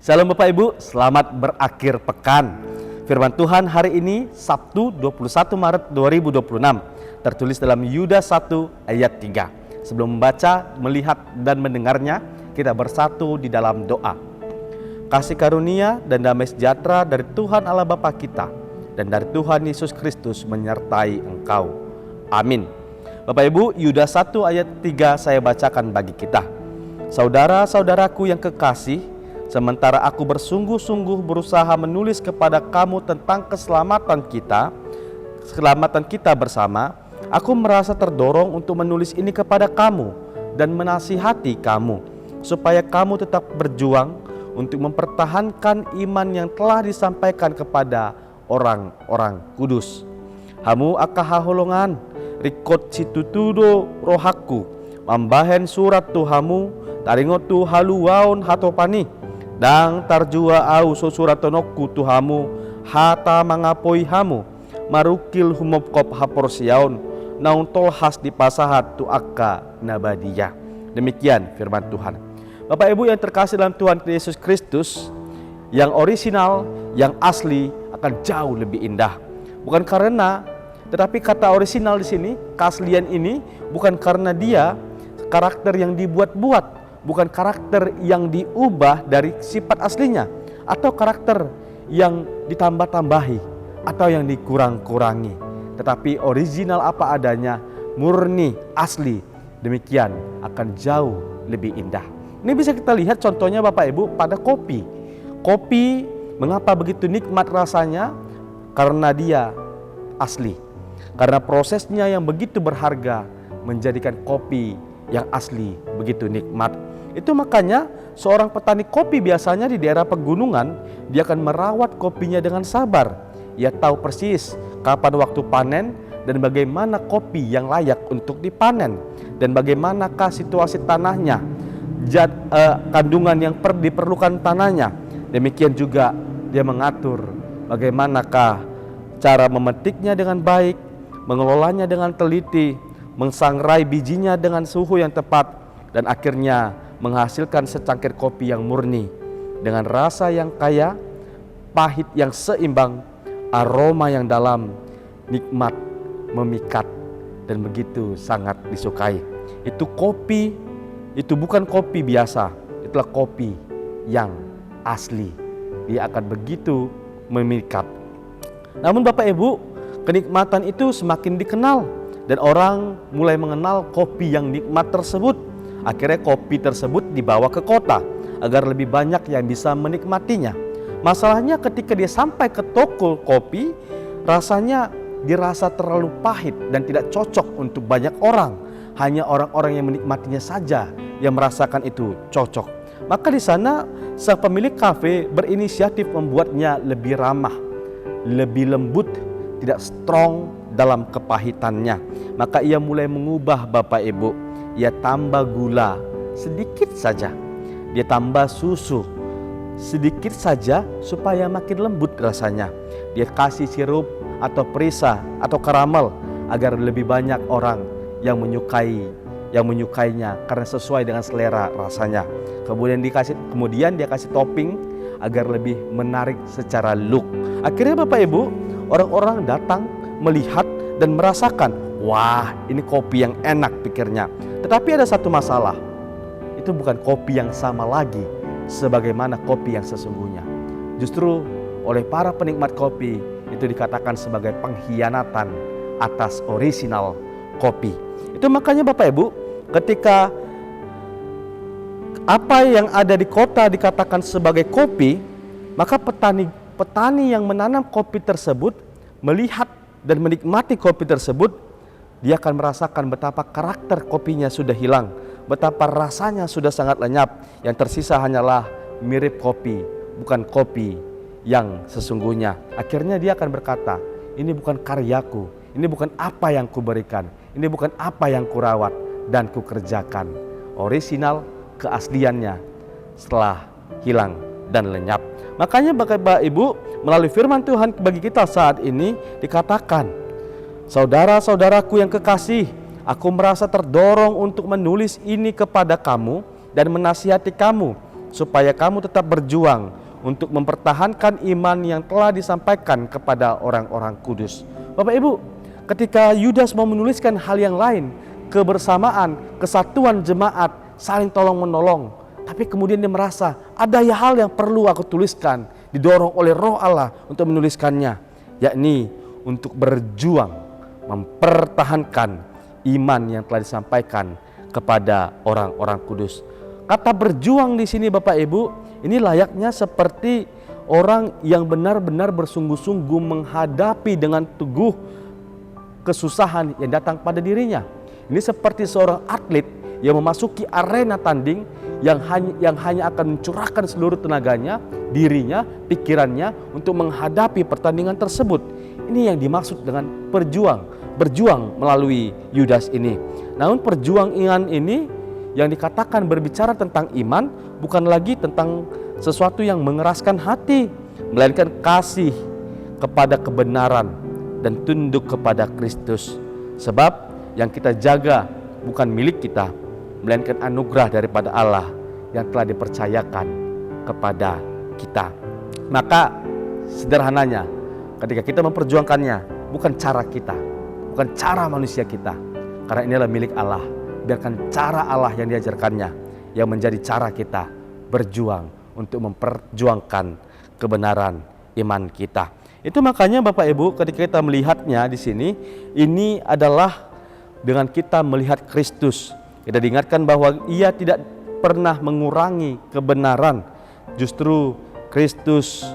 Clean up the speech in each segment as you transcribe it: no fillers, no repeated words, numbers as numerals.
Shalom Bapak Ibu, selamat berakhir pekan. Firman Tuhan hari ini Sabtu 21 Maret 2026 tertulis dalam Yudas 1 ayat 3. Sebelum membaca, melihat dan mendengarnya, kita bersatu di dalam doa. Kasih karunia dan damai sejahtera dari Tuhan Allah Bapa kita dan dari Tuhan Yesus Kristus menyertai engkau. Amin. Bapak Ibu, Yudas 1 ayat 3 saya bacakan bagi kita. Saudara-saudaraku yang kekasih, sementara aku bersungguh-sungguh berusaha menulis kepada kamu tentang keselamatan kita bersama, aku merasa terdorong untuk menulis ini kepada kamu dan menasihati kamu, supaya kamu tetap berjuang untuk mempertahankan iman yang telah disampaikan kepada orang-orang kudus. Hamu akaha holongan, rikot situtudo rohaku, mambahen surat tuhamu, taringotu haluwaon hatopani, dang tarjua au sosuratonoku tuhamu hata mangapoi hamu marukil humopkop haporsiaun naun tolhas di pasahat tu akka nabadiyah. Demikian firman Tuhan. Bapak Ibu yang terkasih dalam Tuhan Yesus Kristus, yang orisinal, yang asli akan jauh lebih indah. Bukan karena, tetapi kata orisinal di sini, keaslian ini bukan karena dia karakter yang dibuat-buat, bukan karakter yang diubah dari sifat aslinya, atau karakter yang ditambah-tambahi atau yang dikurang-kurangi, tetapi original apa adanya, murni, asli. Demikian akan jauh lebih indah. Ini bisa kita lihat contohnya Bapak Ibu pada kopi. Kopi mengapa begitu nikmat rasanya? Karena dia asli. Karena prosesnya yang begitu berharga menjadikan kopi yang asli begitu nikmat. Itu makanya seorang petani kopi biasanya di daerah pegunungan, dia akan merawat kopinya dengan sabar. Ia tahu persis kapan waktu panen dan bagaimana kopi yang layak untuk dipanen, dan bagaimanakah situasi tanahnya, kandungan yang diperlukan tanahnya. Demikian juga dia mengatur bagaimanakah cara memetiknya dengan baik, mengelolanya dengan teliti, mengsangrai bijinya dengan suhu yang tepat, dan akhirnya menghasilkan secangkir kopi yang murni dengan rasa yang kaya, pahit yang seimbang, aroma yang dalam, nikmat, memikat, dan begitu sangat disukai. Itu kopi, itu bukan kopi biasa, itulah kopi yang asli. Dia akan begitu memikat. Namun Bapak Ibu, kenikmatan itu semakin dikenal dan orang mulai mengenal kopi yang nikmat tersebut. Akhirnya kopi tersebut dibawa ke kota agar lebih banyak yang bisa menikmatinya. Masalahnya ketika dia sampai ke toko kopi, rasanya dirasa terlalu pahit dan tidak cocok untuk banyak orang. Hanya orang-orang yang menikmatinya saja yang merasakan itu cocok. Maka di sana sang pemilik kafe berinisiatif membuatnya lebih ramah, lebih lembut, tidak strong dalam kepahitannya. Maka ia mulai mengubah Bapak Ibu. Dia tambah gula sedikit saja, dia tambah susu sedikit saja supaya makin lembut rasanya. Dia kasih sirup atau perisa atau karamel agar lebih banyak orang yang menyukainya karena sesuai dengan selera rasanya. Kemudian dia kasih topping agar lebih menarik secara look. Akhirnya Bapak Ibu, orang-orang datang melihat dan merasakan, wah, ini kopi yang enak pikirnya. Tetapi ada satu masalah, itu bukan kopi yang sama lagi sebagaimana kopi yang sesungguhnya. Justru oleh para penikmat kopi itu dikatakan sebagai pengkhianatan atas orisinal kopi. Itu makanya Bapak Ibu, ketika apa yang ada di kota dikatakan sebagai kopi, maka petani yang menanam kopi tersebut melihat dan menikmati kopi tersebut, dia akan merasakan betapa karakter kopinya sudah hilang, betapa rasanya sudah sangat lenyap. Yang tersisa hanyalah mirip kopi, bukan kopi yang sesungguhnya. Akhirnya dia akan berkata, ini bukan karyaku, ini bukan apa yang kuberikan, ini bukan apa yang kurawat dan kukerjakan. Orisinal, keasliannya setelah hilang dan lenyap. Makanya Bapak Ibu, melalui firman Tuhan bagi kita saat ini dikatakan, saudara-saudaraku yang kekasih, aku merasa terdorong untuk menulis ini kepada kamu dan menasihati kamu, supaya kamu tetap berjuang untuk mempertahankan iman yang telah disampaikan kepada orang-orang kudus. Bapak Ibu, ketika Yudas mau menuliskan hal yang lain, kebersamaan, kesatuan jemaat, saling tolong menolong, tapi kemudian dia merasa ada hal yang perlu aku tuliskan, didorong oleh Roh Allah untuk menuliskannya, yakni untuk berjuang mempertahankan iman yang telah disampaikan kepada orang-orang kudus. Kata berjuang di sini Bapak Ibu, ini layaknya seperti orang yang benar-benar bersungguh-sungguh menghadapi dengan teguh kesusahan yang datang pada dirinya. Ini seperti seorang atlet yang memasuki arena tanding yang hanya akan mencurahkan seluruh tenaganya, dirinya, pikirannya untuk menghadapi pertandingan tersebut. Ini yang dimaksud dengan berjuang melalui Yudas ini. Namun perjuangan ini yang dikatakan berbicara tentang iman bukan lagi tentang sesuatu yang mengeraskan hati, melainkan kasih kepada kebenaran dan tunduk kepada Kristus. Sebab yang kita jaga bukan milik kita, melainkan anugerah daripada Allah yang telah dipercayakan kepada kita. Maka sederhananya, ketika kita memperjuangkannya, bukan cara kita, bukan cara manusia kita, karena ini adalah milik Allah. Biarkan cara Allah yang diajarkannya yang menjadi cara kita berjuang untuk memperjuangkan kebenaran iman kita. Itu makanya Bapak Ibu, ketika kita melihatnya di sini, ini adalah dengan kita melihat Kristus. Kita diingatkan bahwa Ia tidak pernah mengurangi kebenaran. Justru Kristus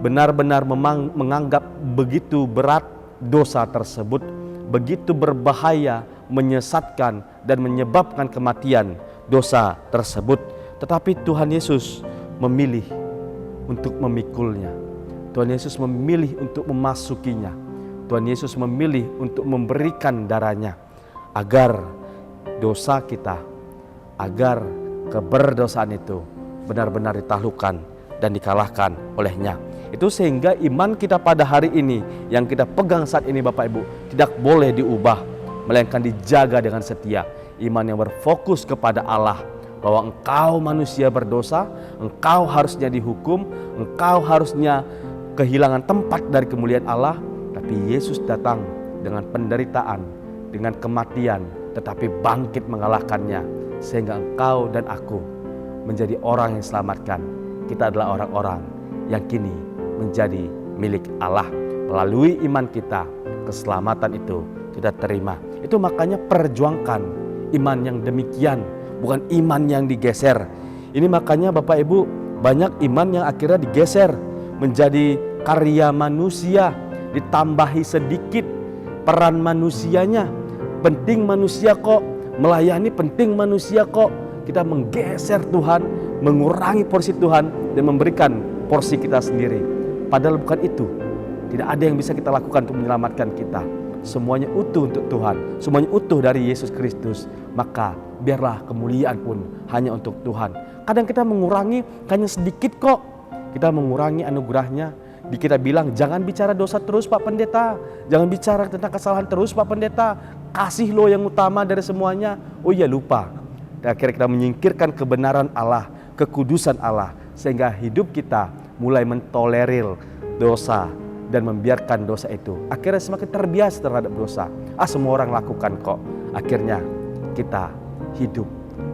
benar-benar menganggap begitu berat dosa tersebut, begitu berbahaya, menyesatkan dan menyebabkan kematian dosa tersebut. Tetapi Tuhan Yesus memilih untuk memikulnya. Tuhan Yesus memilih untuk memasukinya. Tuhan Yesus memilih untuk memberikan darahnya agar dosa kita, agar keberdosaan itu benar-benar ditaklukkan dan dikalahkan olehnya. Itu sehingga iman kita pada hari ini yang kita pegang saat ini Bapak Ibu tidak boleh diubah, melainkan dijaga dengan setia. Iman yang berfokus kepada Allah, bahwa engkau manusia berdosa, engkau harusnya dihukum, engkau harusnya kehilangan tempat dari kemuliaan Allah. Tapi Yesus datang dengan penderitaan, dengan kematian, tetapi bangkit mengalahkannya, sehingga engkau dan aku menjadi orang yang diselamatkan. Kita adalah orang-orang yang kini menjadi milik Allah. Melalui iman kita, keselamatan itu kita terima. Itu makanya perjuangkan iman yang demikian, bukan iman yang digeser. Ini makanya Bapak Ibu, banyak iman yang akhirnya digeser menjadi karya manusia, ditambahi sedikit peran manusianya. Penting manusia kok, melayani penting manusia kok. Kita menggeser Tuhan, mengurangi porsi Tuhan dan memberikan porsi kita sendiri. Padahal bukan itu. Tidak ada yang bisa kita lakukan untuk menyelamatkan kita. Semuanya utuh untuk Tuhan, semuanya utuh dari Yesus Kristus. Maka biarlah kemuliaan pun hanya untuk Tuhan. Kadang kita mengurangi hanya sedikit kok. Kita mengurangi anugerahnya. Kita bilang jangan bicara dosa terus Pak Pendeta, jangan bicara tentang kesalahan terus Pak Pendeta. Kasih lo yang utama dari semuanya. Oh iya, lupa. Dan akhirnya kita menyingkirkan kebenaran Allah, kekudusan Allah, sehingga hidup kita mulai mentolerir dosa dan membiarkan dosa itu. Akhirnya semakin terbiasa terhadap dosa. Semua orang lakukan kok. Akhirnya kita hidup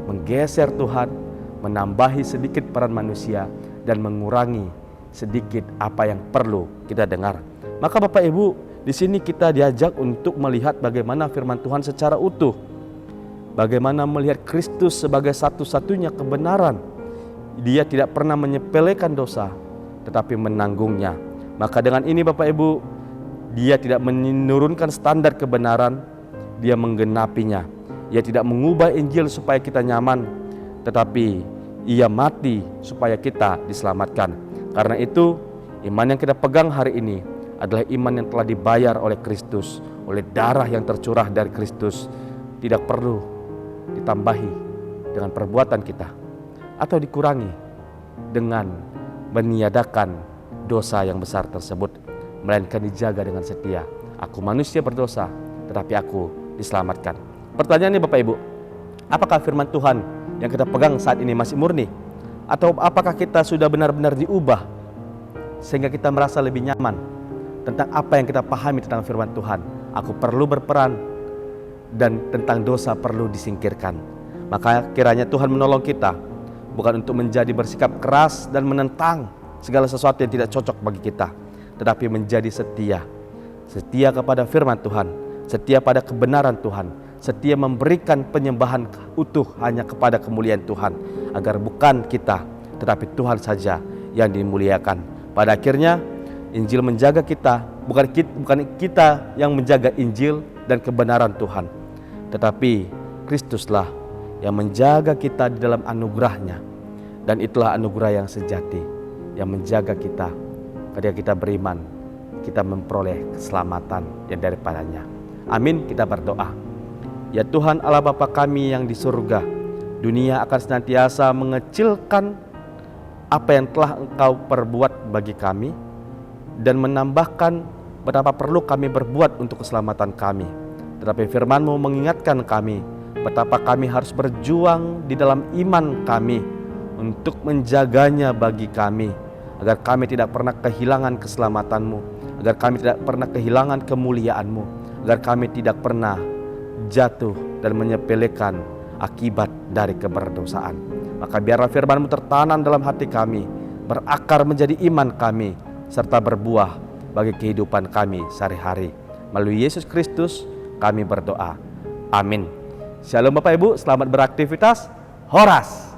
menggeser Tuhan, menambahi sedikit peran manusia dan mengurangi sedikit apa yang perlu kita dengar. Maka Bapak Ibu, di sini kita diajak untuk melihat bagaimana firman Tuhan secara utuh. Bagaimana melihat Kristus sebagai satu-satunya kebenaran. Dia tidak pernah menyepelekan dosa, tetapi menanggungnya. Maka dengan ini Bapak Ibu, Dia tidak menurunkan standar kebenaran, Dia menggenapinya. Ia tidak mengubah Injil supaya kita nyaman, tetapi Ia mati supaya kita diselamatkan. Karena itu, iman yang kita pegang hari ini adalah iman yang telah dibayar oleh Kristus, oleh darah yang tercurah dari Kristus. Tidak perlu ditambahi dengan perbuatan kita atau dikurangi dengan meniadakan dosa yang besar tersebut, melainkan dijaga dengan setia. Aku manusia berdosa, tetapi aku diselamatkan. Pertanyaannya Bapak Ibu, apakah firman Tuhan yang kita pegang saat ini masih murni? Atau apakah kita sudah benar-benar diubah sehingga kita merasa lebih nyaman tentang apa yang kita pahami tentang firman Tuhan? Aku perlu berperan dan tentang dosa perlu disingkirkan. Maka kiranya Tuhan menolong kita, bukan untuk menjadi bersikap keras dan menentang segala sesuatu yang tidak cocok bagi kita, tetapi menjadi setia. Setia kepada firman Tuhan, setia pada kebenaran Tuhan, setia memberikan penyembahan utuh hanya kepada kemuliaan Tuhan, agar bukan kita tetapi Tuhan saja yang dimuliakan. Pada akhirnya Injil menjaga kita, bukan kita yang menjaga Injil dan kebenaran Tuhan, tetapi Kristuslah yang menjaga kita di dalam anugerahnya. Dan itulah anugerah yang sejati, yang menjaga kita ketika kita beriman, kita memperoleh keselamatan yang daripadanya. Amin. Kita berdoa. Ya Tuhan Allah Bapa kami yang di surga, dunia akan senantiasa mengecilkan apa yang telah Engkau perbuat bagi kami dan menambahkan betapa perlu kami berbuat untuk keselamatan kami. Tetapi firman-Mu mengingatkan kami betapa kami harus berjuang di dalam iman kami untuk menjaganya bagi kami, agar kami tidak pernah kehilangan keselamatan-Mu, agar kami tidak pernah kehilangan kemuliaan-Mu, agar kami tidak pernah jatuh dan menyepelekan akibat dari keberdosaan. Maka biarlah firman-Mu tertanam dalam hati kami, berakar menjadi iman kami, serta berbuah bagi kehidupan kami sehari-hari. Melalui Yesus Kristus kami berdoa. Amin. Shalom Bapak Ibu, selamat beraktivitas. Horas.